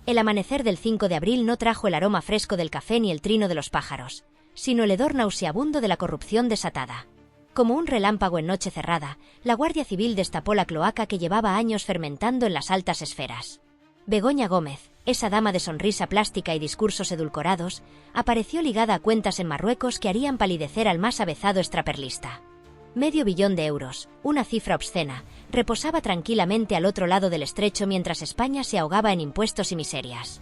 El amanecer del 5 de abril no trajo el aroma fresco del café ni el trino de los pájaros, sino el hedor nauseabundo de la corrupción desatada. Como un relámpago en noche cerrada, la Guardia Civil destapó la cloaca que llevaba años fermentando en las altas esferas. Begoña Gómez, esa dama de sonrisa plástica y discursos edulcorados, apareció ligada a cuentas en Marruecos que harían palidecer al más avezado extraperlista. $500 millones, una cifra obscena, reposaba tranquilamente al otro lado del estrecho mientras España se ahogaba en impuestos y miserias.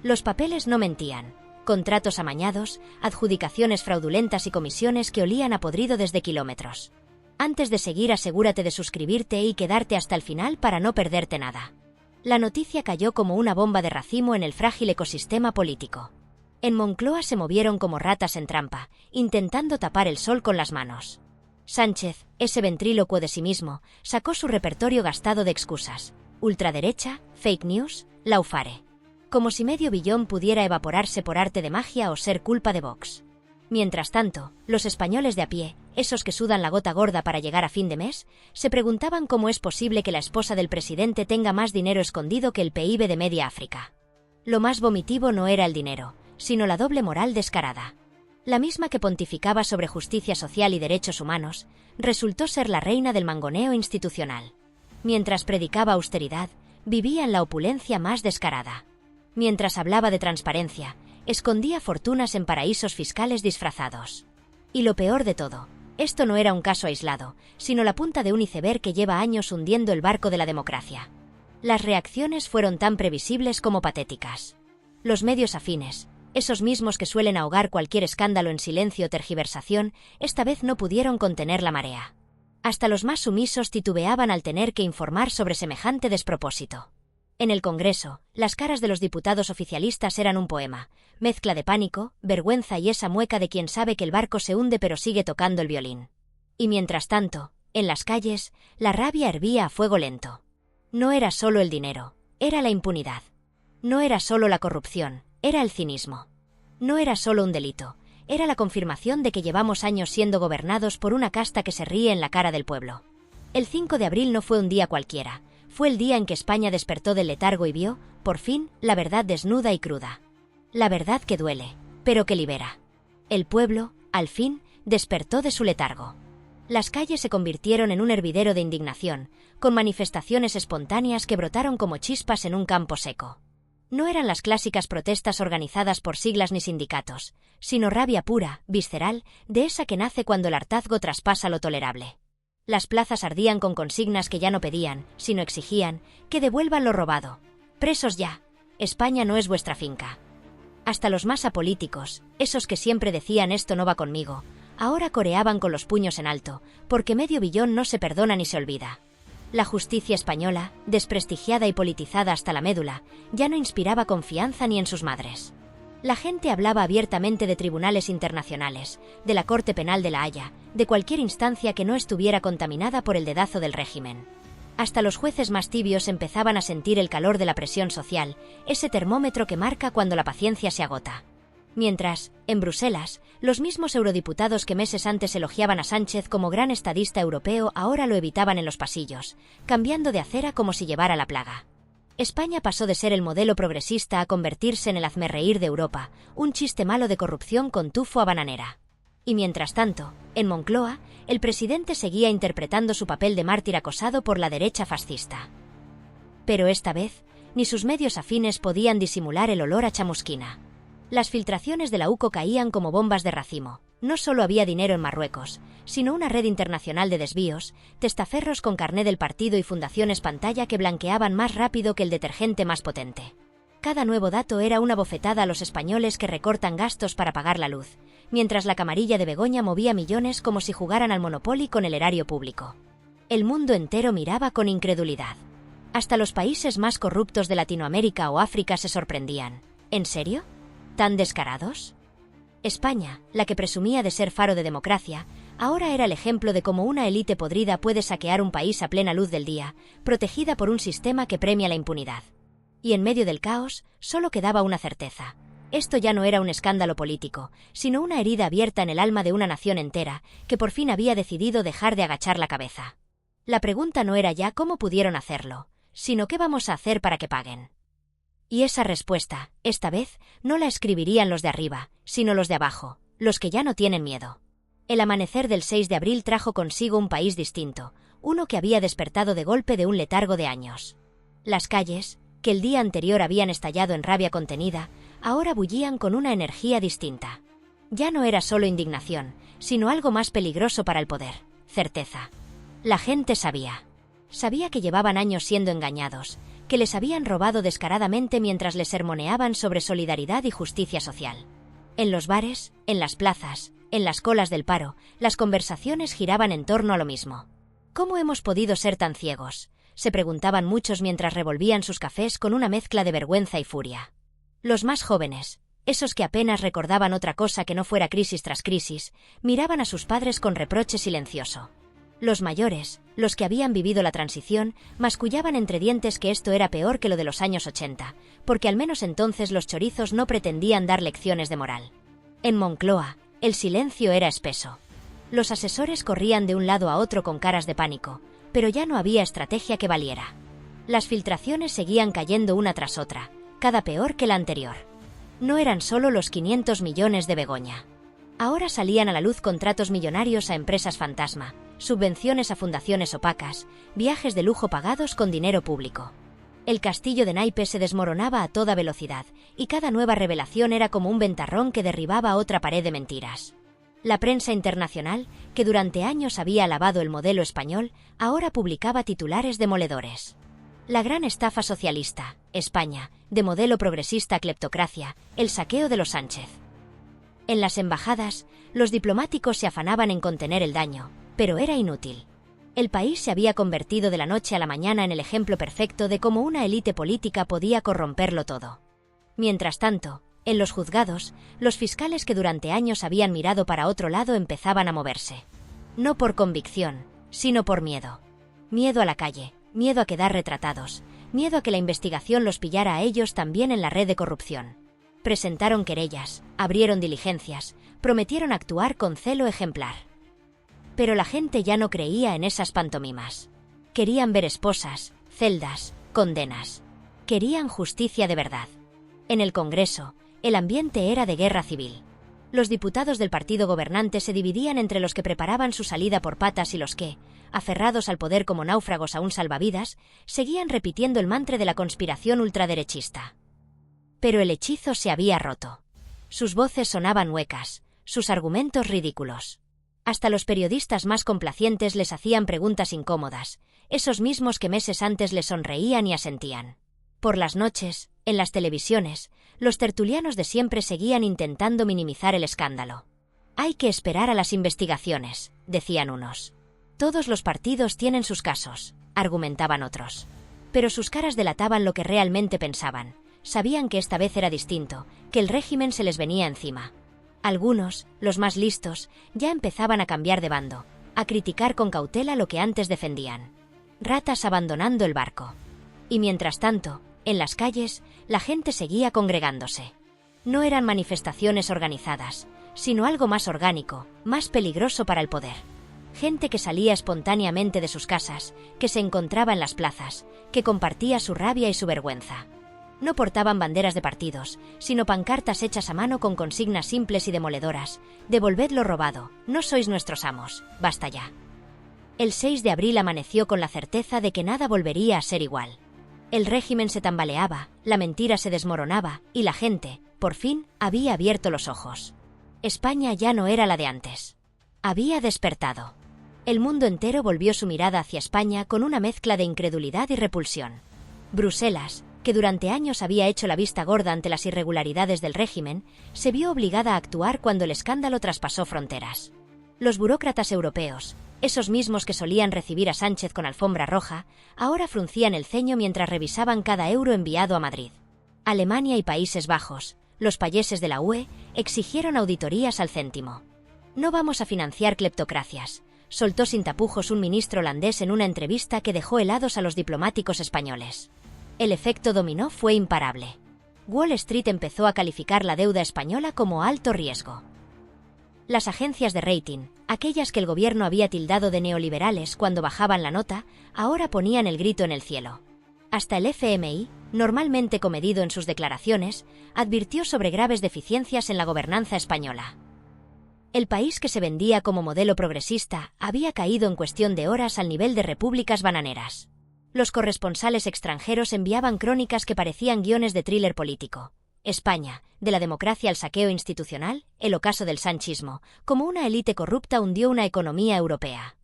Los papeles no mentían. Contratos amañados, adjudicaciones fraudulentas y comisiones que olían a podrido desde kilómetros. Antes de seguir, asegúrate de suscribirte y quedarte hasta el final para no perderte nada. La noticia cayó como una bomba de racimo en el frágil ecosistema político. En Moncloa se movieron como ratas en trampa, intentando tapar el sol con las manos. Sánchez, ese ventrílocuo de sí mismo, sacó su repertorio gastado de excusas. Ultraderecha, fake news, laufare. Como si $500 millones pudiera evaporarse por arte de magia o ser culpa de Vox. Mientras tanto, los españoles de a pie, esos que sudan la gota gorda para llegar a fin de mes, se preguntaban cómo es posible que la esposa del presidente tenga más dinero escondido que el PIB de media África. Lo más vomitivo no era el dinero, sino la doble moral descarada. La misma que pontificaba sobre justicia social y derechos humanos, resultó ser la reina del mangoneo institucional. Mientras predicaba austeridad, vivía en la opulencia más descarada. Mientras hablaba de transparencia, escondía fortunas en paraísos fiscales disfrazados. Y lo peor de todo, esto no era un caso aislado, sino la punta de un iceberg que lleva años hundiendo el barco de la democracia. Las reacciones fueron tan previsibles como patéticas. Los medios afines, esos mismos que suelen ahogar cualquier escándalo en silencio o tergiversación, esta vez no pudieron contener la marea. Hasta los más sumisos titubeaban al tener que informar sobre semejante despropósito. En el Congreso, las caras de los diputados oficialistas eran un poema, mezcla de pánico, vergüenza y esa mueca de quien sabe que el barco se hunde pero sigue tocando el violín. Y mientras tanto, en las calles, la rabia hervía a fuego lento. No era solo el dinero, era la impunidad. No era solo la corrupción, era el cinismo. No era solo un delito, era la confirmación de que llevamos años siendo gobernados por una casta que se ríe en la cara del pueblo. El 5 de abril no fue un día cualquiera. Fue el día en que España despertó del letargo y vio, por fin, la verdad desnuda y cruda. La verdad que duele, pero que libera. El pueblo, al fin, despertó de su letargo. Las calles se convirtieron en un hervidero de indignación, con manifestaciones espontáneas que brotaron como chispas en un campo seco. No eran las clásicas protestas organizadas por siglas ni sindicatos, sino rabia pura, visceral, de esa que nace cuando el hartazgo traspasa lo tolerable. Las plazas ardían con consignas que ya no pedían, sino exigían, que devuelvan lo robado. Presos ya. España no es vuestra finca. Hasta los más apolíticos, esos que siempre decían esto no va conmigo, ahora coreaban con los puños en alto, porque $500 millones no se perdona ni se olvida. La justicia española, desprestigiada y politizada hasta la médula, ya no inspiraba confianza ni en sus madres. La gente hablaba abiertamente de tribunales internacionales, de la Corte Penal de La Haya, de cualquier instancia que no estuviera contaminada por el dedazo del régimen. Hasta los jueces más tibios empezaban a sentir el calor de la presión social, ese termómetro que marca cuando la paciencia se agota. Mientras, en Bruselas, los mismos eurodiputados que meses antes elogiaban a Sánchez como gran estadista europeo ahora lo evitaban en los pasillos, cambiando de acera como si llevara la plaga. España pasó de ser el modelo progresista a convertirse en el hazmerreír de Europa, un chiste malo de corrupción con tufo a bananera. Y mientras tanto, en Moncloa, el presidente seguía interpretando su papel de mártir acosado por la derecha fascista. Pero esta vez, ni sus medios afines podían disimular el olor a chamusquina. Las filtraciones de la UCO caían como bombas de racimo. No solo había dinero en Marruecos, sino una red internacional de desvíos, testaferros con carné del partido y fundaciones pantalla que blanqueaban más rápido que el detergente más potente. Cada nuevo dato era una bofetada a los españoles que recortan gastos para pagar la luz, mientras la camarilla de Begoña movía millones como si jugaran al Monopoly con el erario público. El mundo entero miraba con incredulidad. Hasta los países más corruptos de Latinoamérica o África se sorprendían. ¿En serio? ¿Tan descarados? España, la que presumía de ser faro de democracia, ahora era el ejemplo de cómo una élite podrida puede saquear un país a plena luz del día, protegida por un sistema que premia la impunidad. Y en medio del caos, solo quedaba una certeza. Esto ya no era un escándalo político, sino una herida abierta en el alma de una nación entera, que por fin había decidido dejar de agachar la cabeza. La pregunta no era ya cómo pudieron hacerlo, sino qué vamos a hacer para que paguen. Y esa respuesta, esta vez, no la escribirían los de arriba, sino los de abajo, los que ya no tienen miedo. El amanecer del 6 de abril trajo consigo un país distinto, uno que había despertado de golpe de un letargo de años. Las calles, que el día anterior habían estallado en rabia contenida, ahora bullían con una energía distinta. Ya no era solo indignación, sino algo más peligroso para el poder: certeza. La gente sabía. Sabía que llevaban años siendo engañados, que les habían robado descaradamente mientras les sermoneaban sobre solidaridad y justicia social. En los bares, en las plazas, en las colas del paro, las conversaciones giraban en torno a lo mismo. ¿Cómo hemos podido ser tan ciegos?, se preguntaban muchos mientras revolvían sus cafés con una mezcla de vergüenza y furia. Los más jóvenes, esos que apenas recordaban otra cosa que no fuera crisis tras crisis, miraban a sus padres con reproche silencioso. Los mayores, los que habían vivido la transición, mascullaban entre dientes que esto era peor que lo de los años 80, porque al menos entonces los chorizos no pretendían dar lecciones de moral. En Moncloa, el silencio era espeso. Los asesores corrían de un lado a otro con caras de pánico, pero ya no había estrategia que valiera. Las filtraciones seguían cayendo una tras otra, cada peor que la anterior. No eran solo los 500 millones de Begoña. Ahora salían a la luz contratos millonarios a empresas fantasma, subvenciones a fundaciones opacas, viajes de lujo pagados con dinero público. El castillo de naipes se desmoronaba a toda velocidad, y cada nueva revelación era como un ventarrón que derribaba otra pared de mentiras. La prensa internacional, que durante años había alabado el modelo español, ahora publicaba titulares demoledores. La gran estafa socialista, España, de modelo progresista a cleptocracia, el saqueo de los Sánchez. En las embajadas, los diplomáticos se afanaban en contener el daño, pero era inútil. El país se había convertido de la noche a la mañana en el ejemplo perfecto de cómo una élite política podía corromperlo todo. Mientras tanto, en los juzgados, los fiscales que durante años habían mirado para otro lado empezaban a moverse. No por convicción, sino por miedo. Miedo a la calle, miedo a quedar retratados, miedo a que la investigación los pillara a ellos también en la red de corrupción. Presentaron querellas, abrieron diligencias, prometieron actuar con celo ejemplar. Pero la gente ya no creía en esas pantomimas. Querían ver esposas, celdas, condenas. Querían justicia de verdad. En el Congreso, el ambiente era de guerra civil. Los diputados del partido gobernante se dividían entre los que preparaban su salida por patas y los que, aferrados al poder como náufragos a un salvavidas, seguían repitiendo el mantra de la conspiración ultraderechista. Pero el hechizo se había roto. Sus voces sonaban huecas, sus argumentos ridículos. Hasta los periodistas más complacientes les hacían preguntas incómodas, esos mismos que meses antes les sonreían y asentían. Por las noches, en las televisiones, los tertulianos de siempre seguían intentando minimizar el escándalo. Hay que esperar a las investigaciones, decían unos. Todos los partidos tienen sus casos, argumentaban otros. Pero sus caras delataban lo que realmente pensaban. Sabían que esta vez era distinto, que el régimen se les venía encima. Algunos, los más listos, ya empezaban a cambiar de bando, a criticar con cautela lo que antes defendían. Ratas abandonando el barco. Y mientras tanto, en las calles, la gente seguía congregándose. No eran manifestaciones organizadas, sino algo más orgánico, más peligroso para el poder. Gente que salía espontáneamente de sus casas, que se encontraba en las plazas, que compartía su rabia y su vergüenza. No portaban banderas de partidos, sino pancartas hechas a mano con consignas simples y demoledoras. Devolved lo robado, no sois nuestros amos, basta ya. El 6 de abril amaneció con la certeza de que nada volvería a ser igual. El régimen se tambaleaba, la mentira se desmoronaba, y la gente, por fin, había abierto los ojos. España ya no era la de antes. Había despertado. El mundo entero volvió su mirada hacia España con una mezcla de incredulidad y repulsión. Bruselas, que durante años había hecho la vista gorda ante las irregularidades del régimen, se vio obligada a actuar cuando el escándalo traspasó fronteras. Los burócratas europeos, esos mismos que solían recibir a Sánchez con alfombra roja, ahora fruncían el ceño mientras revisaban cada euro enviado a Madrid. Alemania y Países Bajos, los payeses de la UE, exigieron auditorías al céntimo. No vamos a financiar cleptocracias, soltó sin tapujos un ministro holandés en una entrevista que dejó helados a los diplomáticos españoles. El efecto dominó fue imparable. Wall Street empezó a calificar la deuda española como alto riesgo. Las agencias de rating, aquellas que el gobierno había tildado de neoliberales cuando bajaban la nota, ahora ponían el grito en el cielo. Hasta el FMI, normalmente comedido en sus declaraciones, advirtió sobre graves deficiencias en la gobernanza española. El país que se vendía como modelo progresista había caído en cuestión de horas al nivel de repúblicas bananeras. Los corresponsales extranjeros enviaban crónicas que parecían guiones de thriller político. España, de la democracia al saqueo institucional, el ocaso del sanchismo, como una élite corrupta hundió una economía europea.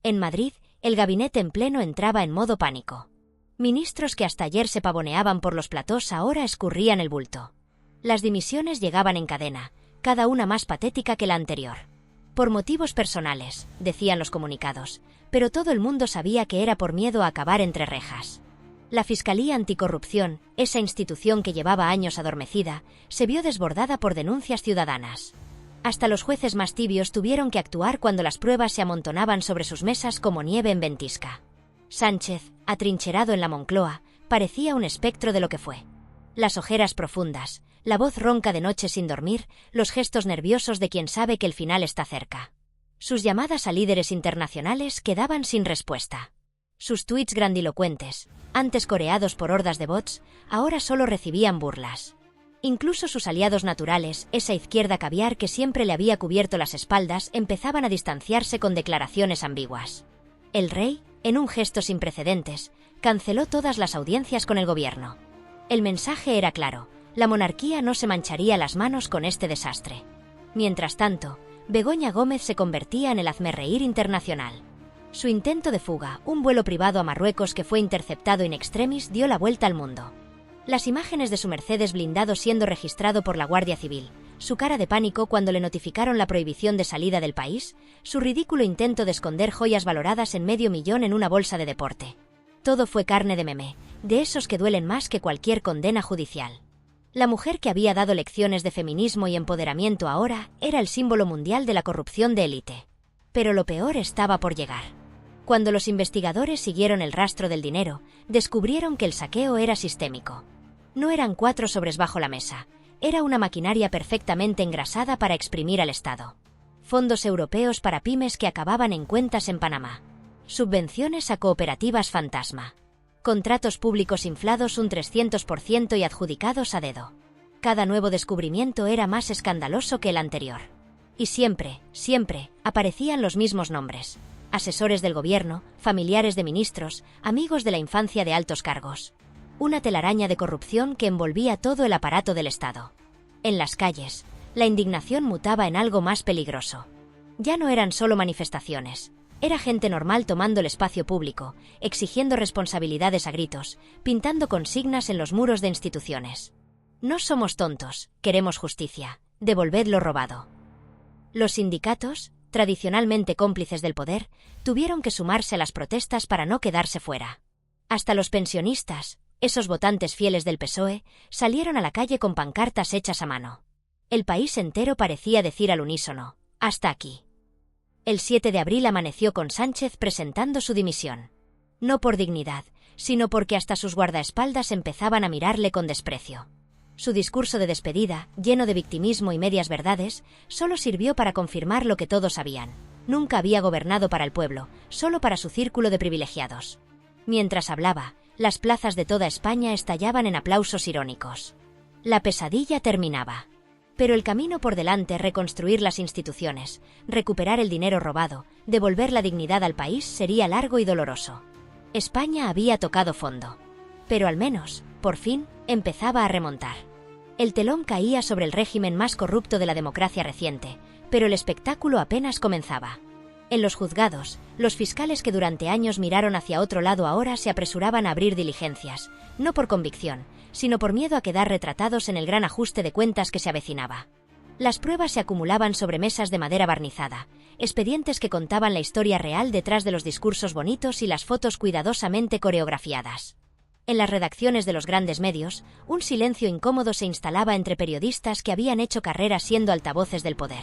En Madrid, el gabinete en pleno entraba en modo pánico. Ministros que hasta ayer se pavoneaban por los platós ahora escurrían el bulto. Las dimisiones llegaban en cadena, cada una más patética que la anterior. Por motivos personales, decían los comunicados, pero todo el mundo sabía que era por miedo a acabar entre rejas. La Fiscalía Anticorrupción, esa institución que llevaba años adormecida, se vio desbordada por denuncias ciudadanas. Hasta los jueces más tibios tuvieron que actuar cuando las pruebas se amontonaban sobre sus mesas como nieve en ventisca. Sánchez, atrincherado en la Moncloa, parecía un espectro de lo que fue. Las ojeras profundas, la voz ronca de noche sin dormir, los gestos nerviosos de quien sabe que el final está cerca. Sus llamadas a líderes internacionales quedaban sin respuesta. Sus tuits grandilocuentes, antes coreados por hordas de bots, ahora solo recibían burlas. Incluso sus aliados naturales, esa izquierda caviar que siempre le había cubierto las espaldas, empezaban a distanciarse con declaraciones ambiguas. El rey, en un gesto sin precedentes, canceló todas las audiencias con el gobierno. El mensaje era claro: la monarquía no se mancharía las manos con este desastre. Mientras tanto, Begoña Gómez se convertía en el hazmerreír internacional. Su intento de fuga, un vuelo privado a Marruecos que fue interceptado in extremis, dio la vuelta al mundo. Las imágenes de su Mercedes blindado siendo registrado por la Guardia Civil, su cara de pánico cuando le notificaron la prohibición de salida del país, su ridículo intento de esconder joyas valoradas en $500,000 en una bolsa de deporte. Todo fue carne de meme, de esos que duelen más que cualquier condena judicial. La mujer que había dado lecciones de feminismo y empoderamiento ahora era el símbolo mundial de la corrupción de élite. Pero lo peor estaba por llegar. Cuando los investigadores siguieron el rastro del dinero, descubrieron que el saqueo era sistémico. No eran 4 sobres bajo la mesa, era una maquinaria perfectamente engrasada para exprimir al Estado. Fondos europeos para pymes que acababan en cuentas en Panamá. Subvenciones a cooperativas fantasma. Contratos públicos inflados un 300% y adjudicados a dedo. Cada nuevo descubrimiento era más escandaloso que el anterior. Y siempre, aparecían los mismos nombres. Asesores del gobierno, familiares de ministros, amigos de la infancia de altos cargos. Una telaraña de corrupción que envolvía todo el aparato del Estado. En las calles, la indignación mutaba en algo más peligroso. Ya no eran solo manifestaciones. Era gente normal tomando el espacio público, exigiendo responsabilidades a gritos, pintando consignas en los muros de instituciones. No somos tontos, queremos justicia, devolved lo robado. Los sindicatos, tradicionalmente cómplices del poder, tuvieron que sumarse a las protestas para no quedarse fuera. Hasta los pensionistas, esos votantes fieles del PSOE, salieron a la calle con pancartas hechas a mano. El país entero parecía decir al unísono: hasta aquí. El 7 de abril amaneció con Sánchez presentando su dimisión. No por dignidad, sino porque hasta sus guardaespaldas empezaban a mirarle con desprecio. Su discurso de despedida, lleno de victimismo y medias verdades, solo sirvió para confirmar lo que todos sabían. Nunca había gobernado para el pueblo, solo para su círculo de privilegiados. Mientras hablaba, las plazas de toda España estallaban en aplausos irónicos. La pesadilla terminaba. Pero el camino por delante, reconstruir las instituciones, recuperar el dinero robado, devolver la dignidad al país, sería largo y doloroso. España había tocado fondo. Pero al menos, por fin, empezaba a remontar. El telón caía sobre el régimen más corrupto de la democracia reciente, pero el espectáculo apenas comenzaba. En los juzgados, los fiscales que durante años miraron hacia otro lado ahora se apresuraban a abrir diligencias, no por convicción, sino por miedo a quedar retratados en el gran ajuste de cuentas que se avecinaba. Las pruebas se acumulaban sobre mesas de madera barnizada, expedientes que contaban la historia real detrás de los discursos bonitos y las fotos cuidadosamente coreografiadas. En las redacciones de los grandes medios, un silencio incómodo se instalaba entre periodistas que habían hecho carrera siendo altavoces del poder.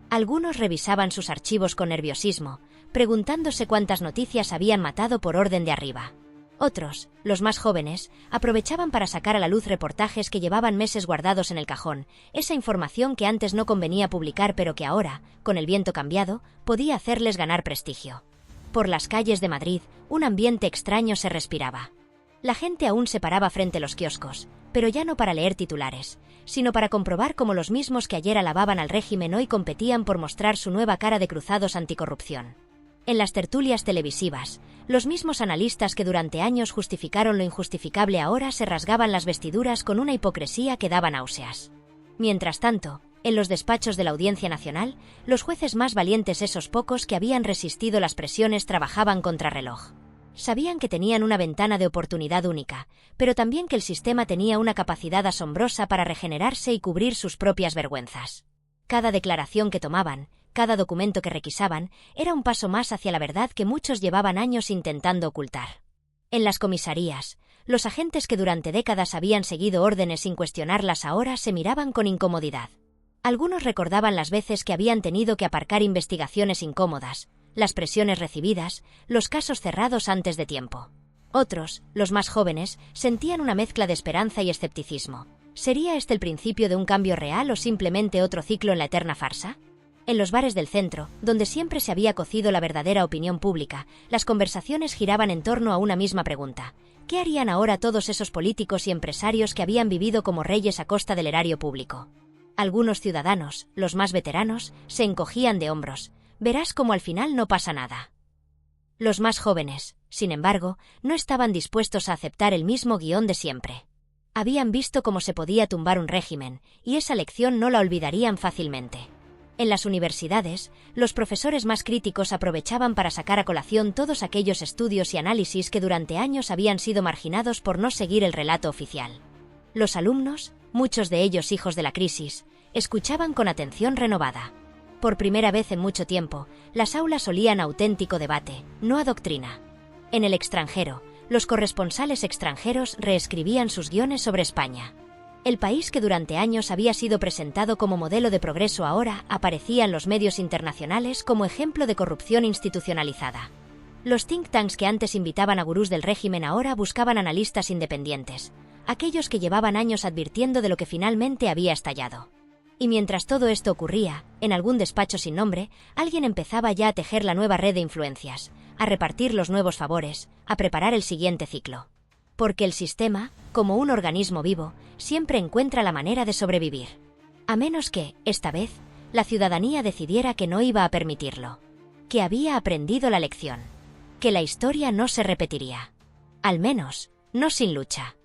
Algunos revisaban sus archivos con nerviosismo, preguntándose cuántas noticias habían matado por orden de arriba. Otros, los más jóvenes, aprovechaban para sacar a la luz reportajes que llevaban meses guardados en el cajón, esa información que antes no convenía publicar pero que ahora, con el viento cambiado, podía hacerles ganar prestigio. Por las calles de Madrid, un ambiente extraño se respiraba. La gente aún se paraba frente a los kioscos, pero ya no para leer titulares, sino para comprobar cómo los mismos que ayer alababan al régimen hoy competían por mostrar su nueva cara de cruzados anticorrupción. En las tertulias televisivas, los mismos analistas que durante años justificaron lo injustificable ahora se rasgaban las vestiduras con una hipocresía que daba náuseas. Mientras tanto, en los despachos de la Audiencia Nacional, los jueces más valientes, esos pocos que habían resistido las presiones, trabajaban contrarreloj. Sabían que tenían una ventana de oportunidad única, pero también que el sistema tenía una capacidad asombrosa para regenerarse y cubrir sus propias vergüenzas. Cada declaración que tomaban, cada documento que requisaban, era un paso más hacia la verdad que muchos llevaban años intentando ocultar. En las comisarías, los agentes que durante décadas habían seguido órdenes sin cuestionarlas ahora se miraban con incomodidad. Algunos recordaban las veces que habían tenido que aparcar investigaciones incómodas, las presiones recibidas, los casos cerrados antes de tiempo. Otros, los más jóvenes, sentían una mezcla de esperanza y escepticismo. ¿Sería este el principio de un cambio real o simplemente otro ciclo en la eterna farsa? En los bares del centro, donde siempre se había cocido la verdadera opinión pública, las conversaciones giraban en torno a una misma pregunta: ¿qué harían ahora todos esos políticos y empresarios que habían vivido como reyes a costa del erario público? Algunos ciudadanos, los más veteranos, se encogían de hombros. Verás cómo al final no pasa nada. Los más jóvenes, sin embargo, no estaban dispuestos a aceptar el mismo guión de siempre. Habían visto cómo se podía tumbar un régimen, y esa lección no la olvidarían fácilmente. En las universidades, los profesores más críticos aprovechaban para sacar a colación todos aquellos estudios y análisis que durante años habían sido marginados por no seguir el relato oficial. Los alumnos, muchos de ellos hijos de la crisis, escuchaban con atención renovada. Por primera vez en mucho tiempo, las aulas olían a auténtico debate, no a doctrina. En el extranjero, los corresponsales extranjeros reescribían sus guiones sobre España. El país que durante años había sido presentado como modelo de progreso ahora aparecía en los medios internacionales como ejemplo de corrupción institucionalizada. Los think tanks que antes invitaban a gurús del régimen ahora buscaban analistas independientes, aquellos que llevaban años advirtiendo de lo que finalmente había estallado. Y mientras todo esto ocurría, en algún despacho sin nombre, alguien empezaba ya a tejer la nueva red de influencias, a repartir los nuevos favores, a preparar el siguiente ciclo. Porque el sistema, como un organismo vivo, siempre encuentra la manera de sobrevivir. A menos que, esta vez, la ciudadanía decidiera que no iba a permitirlo. Que había aprendido la lección. Que la historia no se repetiría. Al menos, no sin lucha.